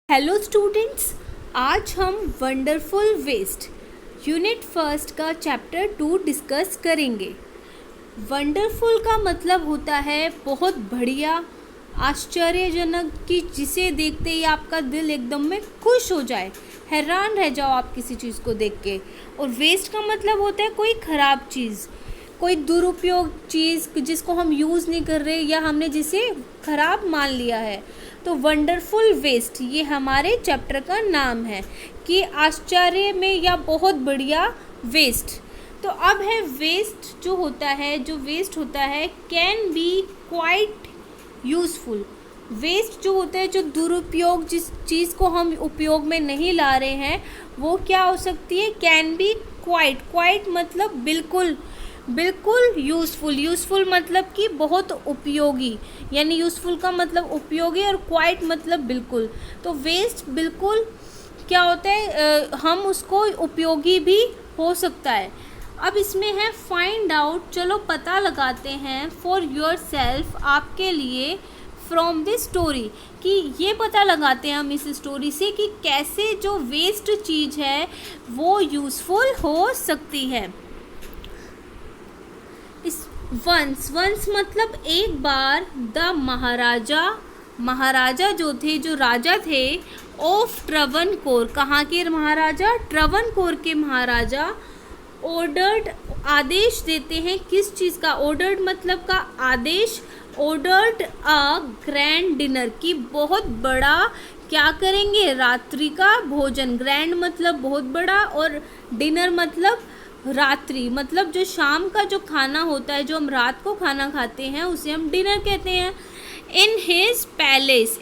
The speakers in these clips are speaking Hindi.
हेलो स्टूडेंट्स, आज हम वंडरफुल वेस्ट यूनिट फर्स्ट का चैप्टर 2 डिस्कस करेंगे। वंडरफुल का मतलब होता है बहुत बढ़िया, आश्चर्यजनक, कि जिसे देखते ही आपका दिल एकदम में खुश हो जाए, हैरान रह जाओ आप किसी चीज़ को देख के। और वेस्ट का मतलब होता है कोई ख़राब चीज़, कोई दुरुपयोग चीज़ जिसको हम यूज़ नहीं कर रहे या हमने जिसे ख़राब मान लिया है। तो वंडरफुल वेस्ट ये हमारे चैप्टर का नाम है कि आश्चर्य में या बहुत बढ़िया वेस्ट। तो अब है वेस्ट जो वेस्ट होता है can be quite useful. Waste जो होता है, जो दुरुपयोग, जिस चीज़ को हम उपयोग में नहीं ला रहे हैं, वो क्या हो सकती है, कैन बी क्वाइट मतलब बिल्कुल यूज़फुल मतलब कि बहुत उपयोगी, यानी यूज़फुल का मतलब उपयोगी और क्वाइट मतलब बिल्कुल। तो वेस्ट बिल्कुल क्या होता है, हम उसको उपयोगी भी हो सकता है। अब इसमें है फाइंड आउट, चलो पता लगाते हैं फॉर योर सेल्फ, आपके लिए, फ्रॉम दिस स्टोरी, कि ये पता लगाते हैं हम इस स्टोरी से कि कैसे जो वेस्ट चीज़ है वो यूज़फुल हो सकती है। वंस मतलब एक बार, द महाराजा जो राजा थे, ऑफ ट्रवनकोर, कहाँ के महाराजा, ट्रवनकोर के महाराजा, ऑर्डर्ड आदेश देते हैं, किस चीज़ का, ऑर्डर्ड मतलब का आदेश, ऑर्डर्ड अ ग्रैंड डिनर, की बहुत बड़ा क्या करेंगे, रात्रि का भोजन। ग्रैंड मतलब बहुत बड़ा और डिनर मतलब रात्रि, मतलब जो शाम का जो खाना होता है, जो हम रात को खाना खाते हैं, उसे हम डिनर कहते हैं। इन हिज पैलेस,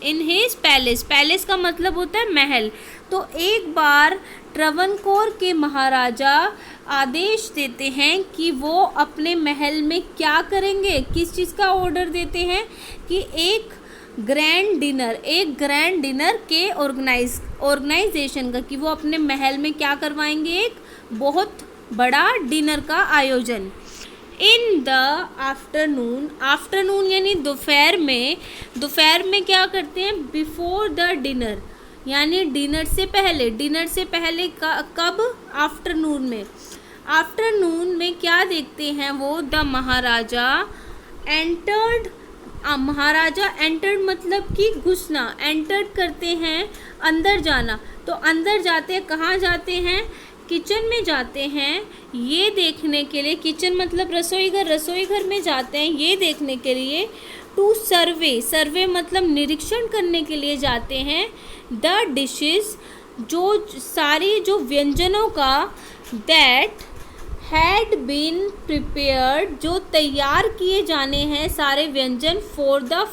पैलेस का मतलब होता है महल। तो एक बार ट्रवनकोर के महाराजा आदेश देते हैं कि वो अपने महल में क्या करेंगे, किस चीज़ का ऑर्डर देते हैं, कि एक ग्रैंड डिनर के ऑर्गेनाइजेशन का, कि वो अपने महल में क्या करवाएंगे, एक बहुत बड़ा डिनर का आयोजन। इन द आफ्टरनून यानी दोपहर में क्या करते हैं, बिफोर द डिनर, यानी डिनर से पहले कब, आफ्टरनून में क्या देखते हैं वो, द महाराजा एंटर्ड मतलब कि घुसना, एंटर्ड करते हैं अंदर जाना। तो अंदर जाते हैं, कहाँ जाते हैं, किचन में जाते हैं, ये देखने के लिए, किचन मतलब रसोई घर में जाते हैं ये देखने के लिए, टू सर्वे मतलब निरीक्षण करने के लिए जाते हैं, द डिशेस, जो सारी जो व्यंजनों का, दैट हैड बीन प्रिपेयर्ड, जो तैयार किए जाने हैं सारे व्यंजन, फॉर द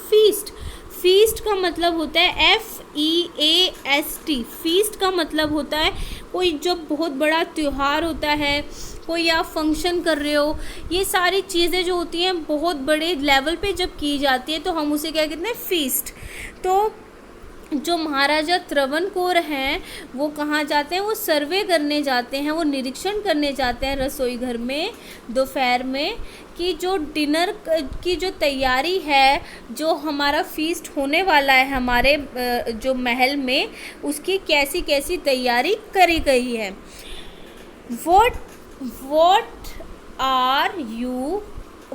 फीस्ट का मतलब होता है FEAST, फीस्ट का मतलब होता है कोई जब बहुत बड़ा त्यौहार होता है, कोई आप फंक्शन कर रहे हो, ये सारी चीज़ें जो होती हैं बहुत बड़े लेवल पे जब की जाती है तो हम उसे क्या कहते हैं, फीस्ट। तो जो महाराजा ट्रवनकोर हैं वो कहाँ जाते हैं, वो सर्वे करने जाते हैं, वो निरीक्षण करने जाते हैं रसोई घर में दोपहर में, कि जो डिनर की जो तैयारी है, जो हमारा फीस्ट होने वाला है हमारे जो महल में, उसकी कैसी कैसी तैयारी करी गई है। वॉट आर यू,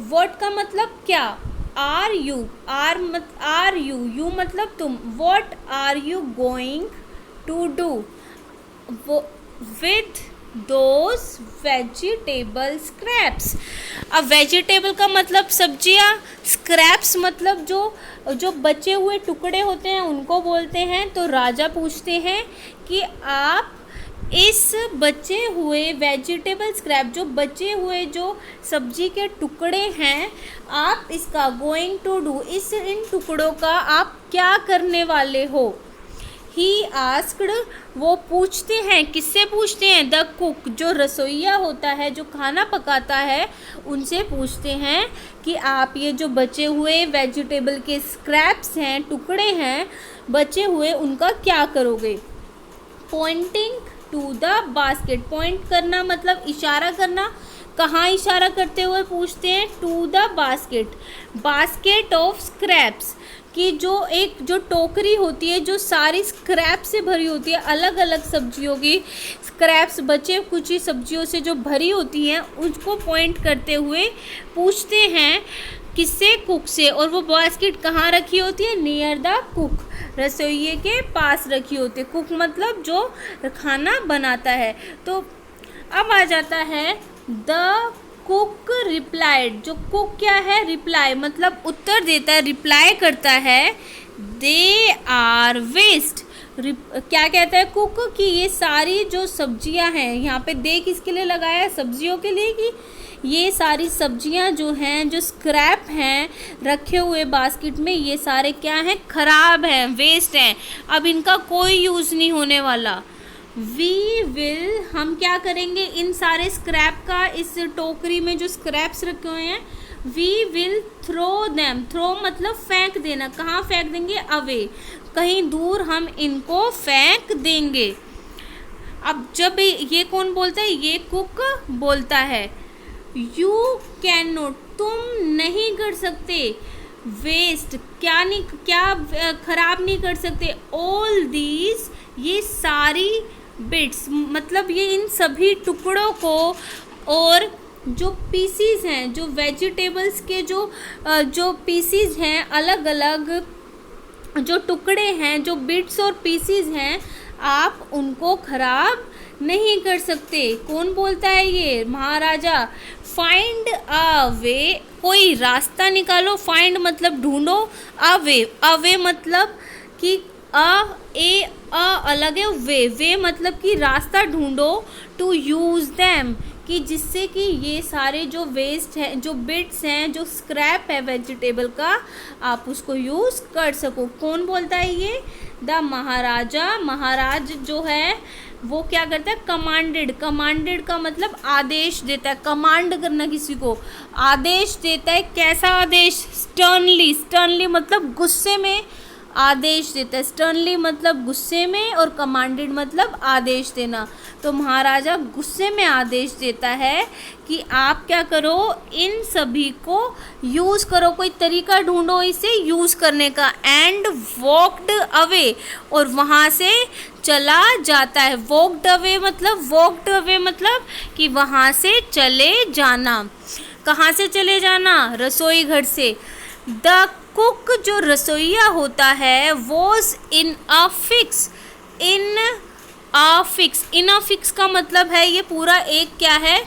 वॉट का मतलब क्या, आर यू मतलब तुम, what are you going to do with those vegetable scraps. अब वेजिटेबल का मतलब सब्जियां, स्क्रैप्स मतलब जो बचे हुए टुकड़े होते हैं उनको बोलते हैं। तो राजा पूछते हैं कि आप इस बचे हुए वेजिटेबल स्क्रैप, जो बचे हुए जो सब्जी के टुकड़े हैं, आप इसका गोइंग टू डू, इन टुकड़ों का आप क्या करने वाले हो। ही आस्क्ड, वो पूछते हैं, किससे पूछते हैं, द कुक, जो रसोइया होता है, जो खाना पकाता है, उनसे पूछते हैं कि आप ये जो बचे हुए वेजिटेबल के स्क्रैप्स हैं, टुकड़े हैं बचे हुए, उनका क्या करोगे। Pointing to the basket, point करना मतलब इशारा करना, कहाँ इशारा करते हुए पूछते हैं, to the basket of scraps, कि जो टोकरी होती है जो सारी स्क्रैप से भरी होती है, अलग अलग सब्जियों की स्क्रैप्स, बचे कुछ ही सब्जियों से जो भरी होती हैं, उसको पॉइंट करते हुए पूछते हैं किससे? कुक से। और वो बास्केट कहाँ रखी होती है? नियर द कुक, रसोइये के पास रखी होती है। कुक मतलब जो खाना बनाता है। तो अब आ जाता है द कुक रिप्लाइड। जो कुक क्या है? रिप्लाई मतलब उत्तर देता है, रिप्लाई करता है। They are waste. क्या कहता है कुक? कि ये सारी जो सब्जियां हैं, यहाँ पे दे किसके लिए लगाया है? सब्जियों के लिए। कि ये सारी सब्जियां जो हैं, जो स्क्रैप हैं रखे हुए बास्केट में, ये सारे क्या हैं? खराब हैं, वेस्ट हैं, अब इनका कोई यूज़ नहीं होने वाला। वी विल, हम क्या करेंगे इन सारे स्क्रैप का? इस टोकरी में जो स्क्रैप्स रखे हुए हैं, we will throw them. Throw मतलब फेंक देना। कहाँ फेंक देंगे? अवे, कहीं दूर हम इनको फेंक देंगे। अब जब ये कौन बोलता है? ये कुक बोलता है। यू कैन नॉट, तुम नहीं कर सकते। वेस्ट, क्या खराब नहीं कर सकते। ऑल दीज, ये सारी बिट्स मतलब ये इन सभी टुकड़ों को, और जो पीसीज हैं, जो वेजिटेबल्स के जो पीसीज हैं, अलग अलग जो टुकड़े हैं, जो बिट्स और पीसीज हैं, आप उनको खराब नहीं कर सकते। कौन बोलता है? ये महाराजा। फाइंड अ वे, कोई रास्ता निकालो। फाइंड मतलब ढूंढो, अ वे मतलब कि अ अलग है, वे मतलब कि रास्ता ढूंढो। टू यूज़ देम, कि जिससे कि ये सारे जो वेस्ट हैं, जो बिट्स हैं, जो स्क्रैप है वेजिटेबल का, आप उसको यूज़ कर सको। कौन बोलता है ये? द महाराजा। महाराज जो है वो क्या करता है? कमांडेड। कमांडेड का मतलब आदेश देता है, कमांड करना किसी को, आदेश देता है। कैसा आदेश? स्टर्नली। स्टर्नली मतलब गुस्से में आदेश देता है। स्टर्नली मतलब गुस्से में, और कमांडेड मतलब आदेश देना। तो महाराजा गुस्से में आदेश देता है कि आप क्या करो? इन सभी को यूज़ करो, कोई तरीका ढूंढो इसे यूज़ करने का। एंड वॉकड अवे, और वहाँ से चला जाता है। वॉकड अवे मतलब कि वहाँ से चले जाना। कहाँ से चले जाना? रसोई घर से। द कुक जो रसोइया होता है, was in a fix. In a fix का मतलब है, ये पूरा एक क्या है?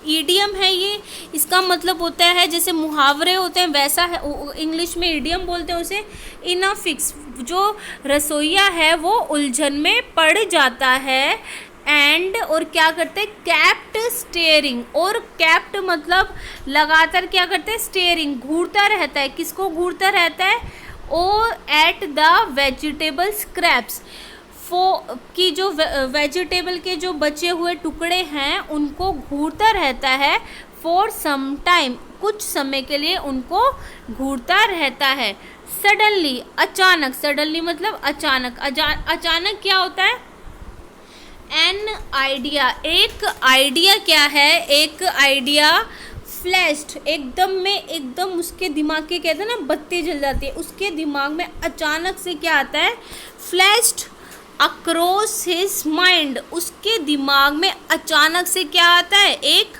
ईडियम है ये। इसका मतलब होता है जैसे मुहावरे होते हैं वैसा है, इंग्लिश में ईडियम बोलते हैं उसे। इन अ फिक्स, जो रसोइया है वो उलझन में पड़ जाता है। एंड, और क्या करते हैं? Kept steering. और कैप्ट मतलब लगातार क्या करते हैं? स्टेयरिंग, घूरता रहता है। किसको घूरता रहता है? और एट द वेजिटेबल स्क्रैप्स, कि जो वेजिटेबल के जो बचे हुए टुकड़े हैं उनको घूरता रहता है। फॉर सम टाइम, कुछ समय के लिए उनको घूरता रहता है। सडनली, अचानक। सडनली मतलब अचानक। अचानक क्या होता है? एन आइडिया, एक आइडिया क्या है? एक आइडिया फ्लैश्ड, एकदम उसके दिमाग के, कहते हैं ना बत्ती जल जाती है, उसके दिमाग में अचानक से क्या आता है? फ्लैश्ड अक्रॉस हिज माइंड, उसके दिमाग में अचानक से क्या आता है? एक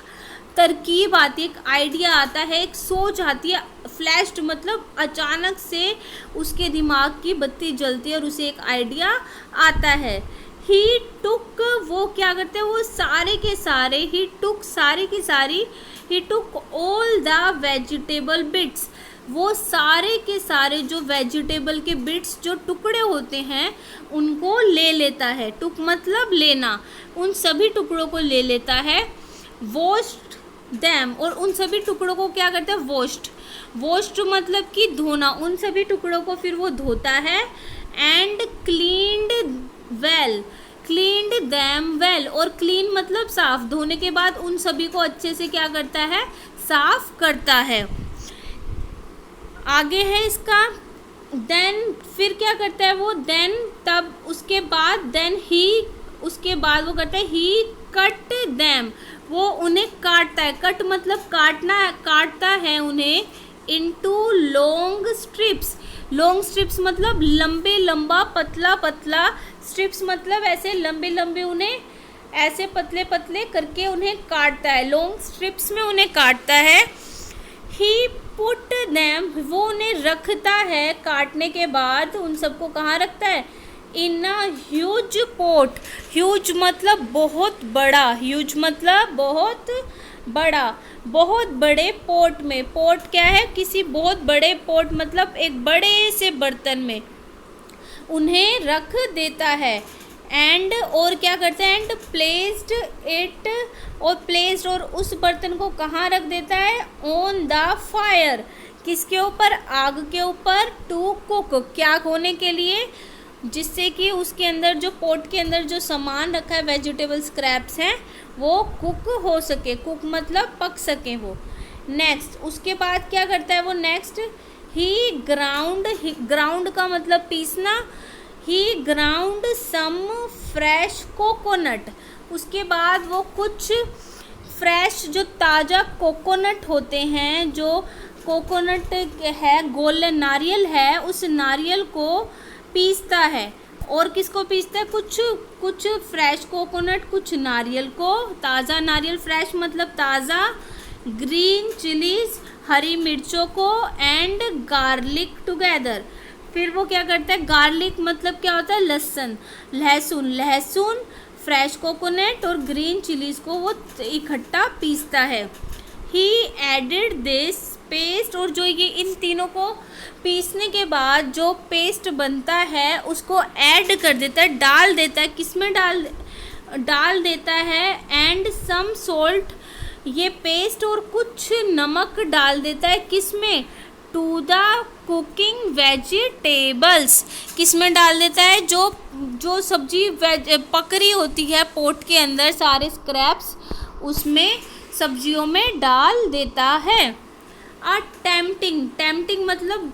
तरकीब आती है, एक आइडिया आता है, एक सोच आती है। फ्लैश्ड मतलब अचानक से उसके दिमाग की बत्ती जलती है और उसे एक आइडिया आता है। ही टुक, वो क्या करते हैं? वो सारे के सारे, ही टुक सारी की सारी, he took all the vegetable bits, वो सारे के सारे जो वेजिटेबल के बिट्स, जो टुकड़े होते हैं, उनको ले लेता है। टुक मतलब लेना, उन सभी टुकड़ों को ले लेता है। वॉश्ड देम, और उन सभी टुकड़ों को क्या करता है? वॉश्ड मतलब कि धोना, उन सभी टुकड़ों को फिर वो धोता है। And cleaned well, cleaned them well, और क्लीन मतलब साफ, धोने के बाद उन सभी को अच्छे से क्या करता है? साफ करता है। आगे है इसका देन, फिर क्या करता है वो? देन, तब उसके बाद, देन ही, उसके बाद वो करता है ही कट दैम, वो उन्हें काटता है। कट मतलब काटना, काटता है उन्हें into long strips. Long strips मतलब लंबे लंबा पतला पतला, स्ट्रिप्स मतलब ऐसे लंबे लंबे, उन्हें ऐसे पतले पतले करके उन्हें काटता है, लॉन्ग स्ट्रिप्स में उन्हें काटता है। ही पुट देम, वो उन्हें रखता है काटने के बाद उन सबको कहाँ रखता है, इन अ ह्यूज पोट। ह्यूज मतलब बहुत बड़ा, ह्यूज मतलब बहुत बड़ा, बहुत बड़े पोट में। पोट क्या है, किसी बहुत बड़े पोट मतलब एक बड़े से बर्तन में उन्हें रख देता है। एंड और क्या करता है, एंड प्लेस्ड इट, और प्लेस्ड और उस बर्तन को कहाँ रख देता है, ऑन द फायर, किसके ऊपर, आग के ऊपर, टू कुक, क्या होने के लिए, जिससे कि उसके अंदर जो पोट के अंदर जो सामान रखा है, वेजिटेबल स्क्रैप्स हैं, वो कुक हो सके, कुक मतलब पक सके वो। नेक्स्ट उसके बाद क्या करता है वो, नेक्स्ट ही ग्राउंड, ग्राउंड का मतलब पीसना, ही ग्राउंड सम फ्रेश कोकोनट, उसके बाद वो कुछ फ्रेश जो ताज़ा कोकोनट होते हैं, जो कोकोनट है, गोल नारियल है, उस नारियल को पीसता है। और किसको पीसता है, कुछ फ्रेश कोकोनट, कुछ नारियल को, ताज़ा नारियल, फ्रेश मतलब ताज़ा, ग्रीन चिलीज हरी मिर्चों को, एंड गार्लिक टुगेदर। फिर वो क्या करता है, गार्लिक मतलब क्या होता है, लहसुन, लहसुन, लहसुन, फ्रेश कोकोनट और ग्रीन चिलीज को वो इकट्ठा पीसता है। ही एडेड दिस पेस्ट, और जो ये इन तीनों को पीसने के बाद जो पेस्ट बनता है उसको ऐड कर देता है, डाल देता है, किसमें डाल देता है, एंड सम सोल्ट, ये पेस्ट और कुछ नमक डाल देता है, किसमें, टू द कुकिंग वेजिटेबल्स, किसमें डाल देता है, जो सब्जी पक रही होती है पोट के अंदर, सारे स्क्रैप्स उसमें सब्जियों में डाल देता है। टेम्पटिंग, टेम्पटिंग मतलब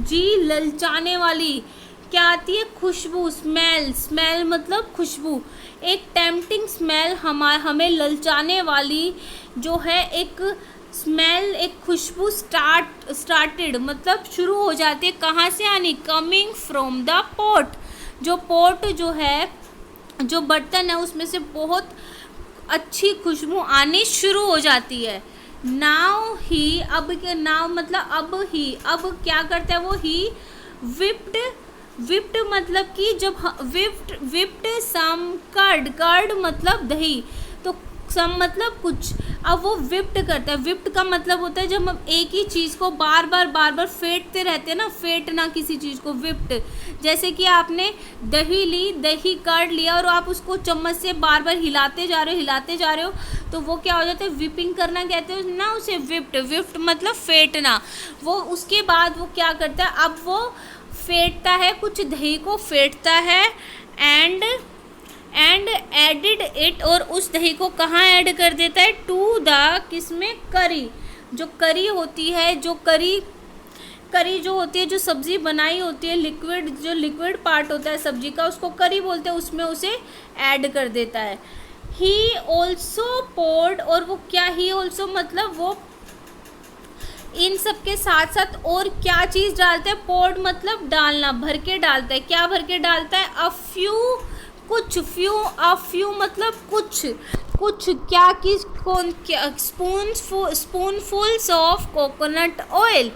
जी ललचाने वाली, क्या आती है, खुशबू, स्मेल, स्मेल मतलब खुशबू, एक टेम्पटिंग स्मेल हमें ललचाने वाली जो है एक स्मेल, एक खुशबू स्टार्टेड मतलब शुरू हो जाती है, कहाँ से आनी, कमिंग फ्रॉम द पोट, जो पोट जो है, जो बर्तन है उसमें से बहुत अच्छी खुशबू आनी शुरू हो जाती है। नाउ ही, अब नाउ मतलब अब क्या करता है वो, ही विप्ड मतलब कि जब विप्ड सम कर्ड, कर्ड मतलब दही, तो सम मतलब कुछ, अब वो विप्ड करता है। विप्ड का मतलब होता है जब हम एक ही चीज़ को बार बार फेंटते रहते हैं ना, फेंटना किसी चीज़ को, विप्ड। जैसे कि आपने दही ली, दही कर्ड लिया और आप उसको चम्मच से बार बार हिलाते जा रहे हो, तो वो क्या हो जाता है, विपिंग करना कहते हैं ना उसे, विप्ड। विप्ड मतलब फेंटना। वो उसके बाद वो क्या करता है, अब वो फेंटता है, कुछ दही को फेंटता है, एंड एडिड इट, और उस दही को कहाँ ऐड कर देता है, टू द, किसमें, करी, जो करी होती है, जो करी जो होती है, जो सब्ज़ी बनाई होती है, लिक्विड, जो लिक्विड पार्ट होता है सब्ज़ी का, उसको करी बोलते हैं, उसमें उसे ऐड कर देता है। ही ऑल्सो पोर्ड, और वो क्या, ही ऑल्सो मतलब वो इन सब के साथ साथ और क्या चीज़ डालता है, पोर्ड मतलब डालना, भर के डालता है, क्या भर के डालता है, अ फ्यू मतलब कुछ क्या, स्पूनफुल्स ऑफ कोकोनट ऑयल,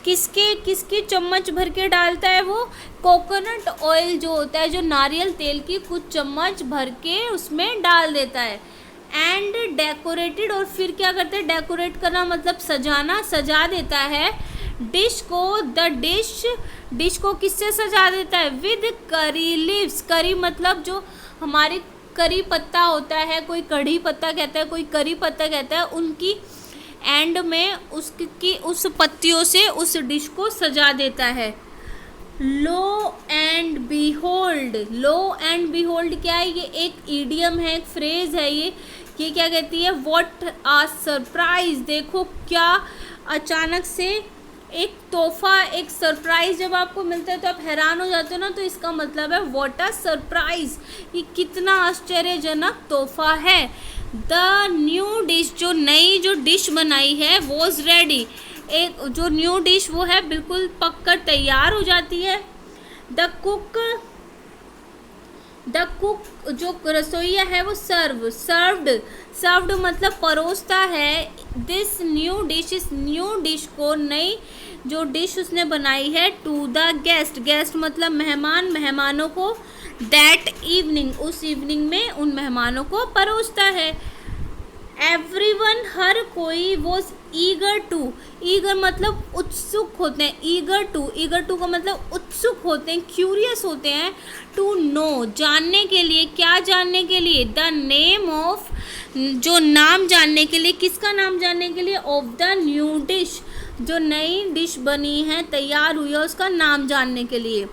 किसकी चम्मच भर के डालता है वो, कोकोनट ऑयल जो होता है, जो नारियल तेल की कुछ चम्मच भर के उसमें डाल देता है। एंड डेकोरेटेड, और फिर क्या करते हैं, डेकोरेट करना मतलब सजाना, सजा देता है डिश को, डिश को किससे सजा देता है, विद करी लीव्स, करी मतलब जो हमारी करी पत्ता होता है, कोई कढ़ी पत्ता कहता है, कोई करी पत्ता कहता है, उनकी एंड में उसकी उस पत्तियों से उस डिश को सजा देता है। लो एंड बिहोल्ड क्या है, ये एक ईडियम है, एक फ्रेज है, ये क्या कहती है, व्हाट आ सरप्राइज, देखो क्या अचानक से एक तोहफा, एक सरप्राइज जब आपको मिलता है तो आप हैरान हो जाते हो ना, तो इसका मतलब है व्हाट आ सरप्राइज, ये कितना आश्चर्यजनक तोहफा है। द न्यू डिश, जो नई जो डिश बनाई है, वॉज रेडी, एक जो न्यू डिश वो है बिल्कुल पककर तैयार हो जाती है। द कुक जो रसोइया है वो सर्व्ड मतलब परोसता है। दिस न्यू डिश, इस न्यू डिश को, नई जो डिश उसने बनाई है, टू द गेस्ट मतलब मेहमानों को, दैट इवनिंग उस इवनिंग में उन मेहमानों को परोसता है। एवरीवन हर कोई वॉज ईगर मतलब उत्सुक होते हैं। ईगर टू का मतलब उत्सुक होते हैं, क्यूरियस होते हैं। टू नो जानने के लिए, क्या जानने के लिए? द नेम ऑफ जो नाम जानने के लिए, किसका नाम जानने के लिए? ऑफ द न्यू डिश जो नई डिश बनी है, तैयार हुई है, उसका नाम जानने के लिए।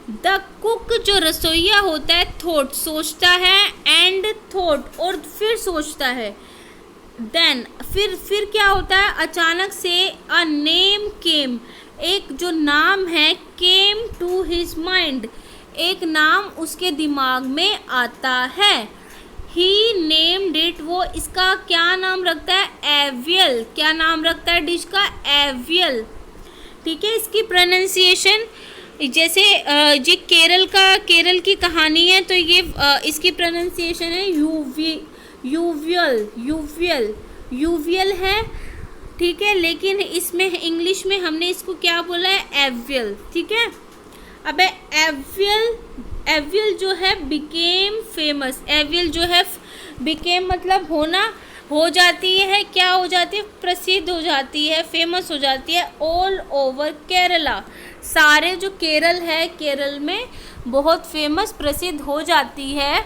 द कुक जो रसोइया होता है, थॉट सोचता है, एंड थॉट और फिर सोचता है। देन फिर क्या होता है? अचानक से अ नेम केम, एक जो नाम है, केम टू हिज माइंड, एक नाम उसके दिमाग में आता है। ही नेम्ड इट, वो इसका क्या नाम रखता है? एवियल। क्या नाम रखता है डिश का? एवियल। ठीक है, इसकी प्रोनाउंसिएशन जैसे ये केरल की कहानी है, तो ये इसकी प्रोनाउंसिएशन है यूवियल है। ठीक है, लेकिन इसमें इंग्लिश में हमने इसको क्या बोला है? एवियल। ठीक है, अब एवियल जो है बिकेम फेमस। एवियल जो है बिकेम मतलब हो जाती है, क्या हो जाती है? प्रसिद्ध हो जाती है, फेमस हो जाती है। ऑल ओवर केरला, सारे जो केरल है, केरल में बहुत फेमस, प्रसिद्ध हो जाती है।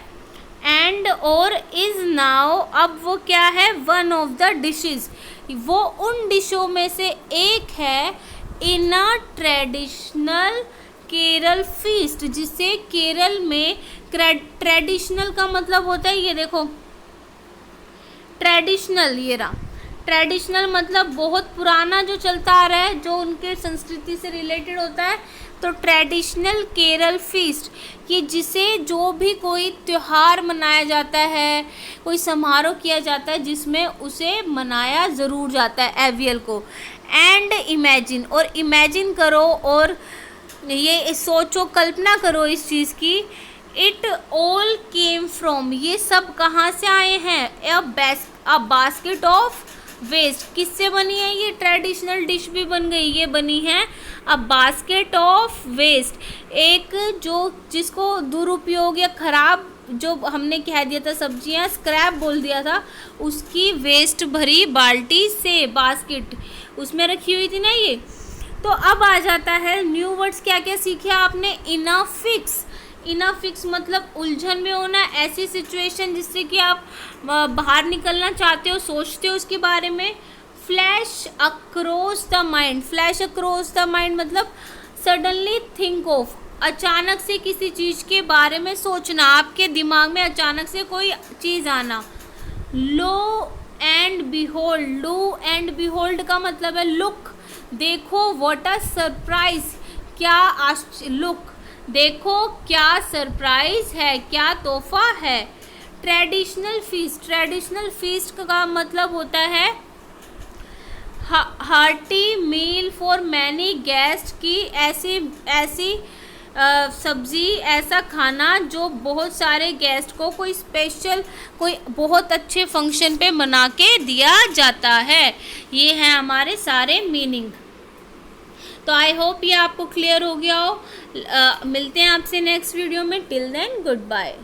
एंड और इज़ नाउ, अब वो क्या है? वन ऑफ द डिशेस, वो उन डिशों में से एक है। इन अ ट्रेडिशनल केरल फीस्ट, जिसे केरल में ट्रेडिशनल का मतलब होता है, ये देखो ट्रेडिशनल, ये रहा ट्रेडिशनल मतलब बहुत पुराना जो चलता आ रहा है, जो उनके संस्कृति से रिलेटेड होता है। तो ट्रेडिशनल केरल फीस्ट, कि जिसे जो भी कोई त्यौहार मनाया जाता है, कोई समारोह किया जाता है, जिसमें उसे मनाया ज़रूर जाता है, एवियल को। एंड इमेजिन, और इमेजिन करो, और ये सोचो, कल्पना करो इस चीज़ की। इट ऑल केम फ्रॉम, ये सब कहाँ से आए हैं? अ बास्केट ऑफ वेस्ट, किससे बनी है? ये ट्रेडिशनल डिश भी बन गई, ये बनी है अ बास्केट ऑफ वेस्ट, एक जो जिसको दुरुपयोग या खराब, जो हमने कह दिया था सब्जियां, स्क्रैप बोल दिया था, उसकी वेस्ट भरी बाल्टी से, बास्केट उसमें रखी हुई थी ना ये। तो अब आ जाता है न्यू वर्ड्स, क्या क्या सीखे आपने? इनफिक्स मतलब उलझन में होना, ऐसी सिचुएशन जिससे कि आप बाहर निकलना चाहते हो, सोचते हो उसके बारे में। Flash across the mind, flash across the mind मतलब सडनली थिंक ऑफ, अचानक से किसी चीज़ के बारे में सोचना, आपके दिमाग में अचानक से कोई चीज़ आना। लो एंड बिहोल्ड का मतलब है लुक, देखो, व्हाट अ सरप्राइज, क्या लुक, देखो क्या सरप्राइज है, क्या तोहफा है। ट्रेडिशनल फीस्ट का मतलब होता है hearty meal for many guest, की ऐसी सब्जी, ऐसा खाना जो बहुत सारे गेस्ट को कोई स्पेशल, कोई बहुत अच्छे फंक्शन पे बना के दिया जाता है। ये है हमारे सारे मीनिंग। तो आई होप ये आपको क्लियर हो गया हो। मिलते हैं आपसे नेक्स्ट वीडियो में। Till then good bye.